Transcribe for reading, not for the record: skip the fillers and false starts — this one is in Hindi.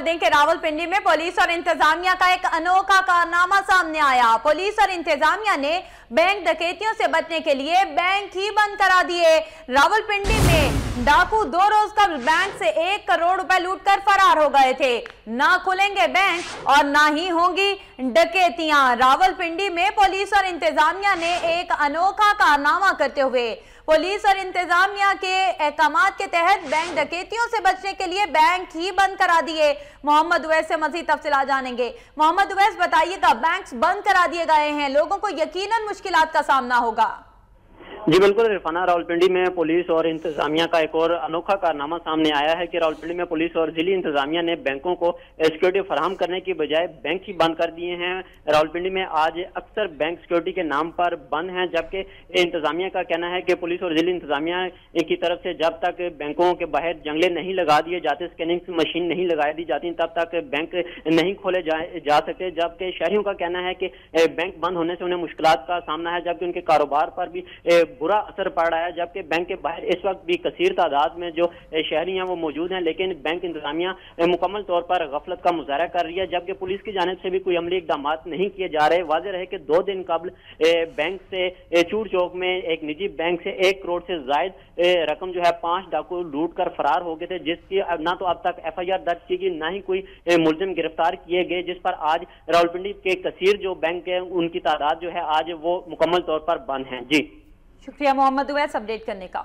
दें कि रावलपिंडी में पुलिस और इंतजामिया का एक अनोखा कारनामा सामने आया। पुलिस और इंतजामिया ने बैंक डकैतियों से बचने के लिए बैंक ही बंद करा दिए। रावलपिंडी में डाकू 2 रोज कबल बैंक से 1 करोड़ रुपए लूटकर फरार हो गए थे। ना खुलेंगे बैंक और ना ही होंगी डकैतियां। रावलपिंडी में पुलिस और इंतजामिया ने एक अनोखा कारनामा करते हुए पुलिस और इंतजामिया के अहकामात के तहत बैंक डकैतियों से बचने के लिए बैंक ही बंद करा दिए। मोहम्मद उवैस से मजीद तफसीलात जानेंगे। मोहम्मद उवैस, बताइएगा, बैंक बंद करा दिए गए हैं, लोगों को यकीनन मुश्किलात का सामना होगा। जी बिल्कुल इरफाना, रावलपिंडी में पुलिस और इंतजामिया का एक और अनोखा कारनामा सामने आया है कि रावलपिंडी में पुलिस और जिली इंतजामिया ने बैंकों को सिक्योरिटी फराहम करने की बजाय बैंक ही बंद कर दिए हैं। रावलपिंडी में आज अक्सर बैंक सिक्योरिटी के नाम पर बंद हैं, जबकि इंतजामिया का कहना है कि पुलिस और जिली इंतजामिया की तरफ से जब तक बैंकों के बाहर जंगले नहीं लगा दिए जाते, स्कैनिंग मशीन नहीं लगा दी जाती, तब तक बैंक नहीं खोले जा सकते। जबकि शहरियों का कहना है कि बैंक बंद होने से उन्हें मुश्किलात का सामना है, जबकि उनके कारोबार पर भी बुरा असर पड़ रहा है। जबकि बैंक के बाहर इस वक्त भी कसीर तादाद में जो शहरी हैं वो मौजूद हैं, लेकिन बैंक इंतजामिया मुकम्मल तौर पर गफलत का मुजाहरा कर रही है, जबकि पुलिस की जानिब से भी कोई अमली इकदाम नहीं किए जा रहे। वाज़ेह रहे कि 2 दिन कबल बैंक से चूड़ चौक में एक निजी बैंक से 1 करोड़ से जायद रकम जो है 5 डाकू लूट कर फरार हो गए थे, जिसकी ना तो अब तक FIR दर्ज की गई, ना ही कोई मुलजिम गिरफ्तार किए गए, जिस पर आज रावलपिंडी के कसीर जो बैंक है उनकी तादाद जो है आज वो मुकम्मल तौर पर बंद है। जी शुक्रिया मोहम्मद उवैस अपडेट करने का।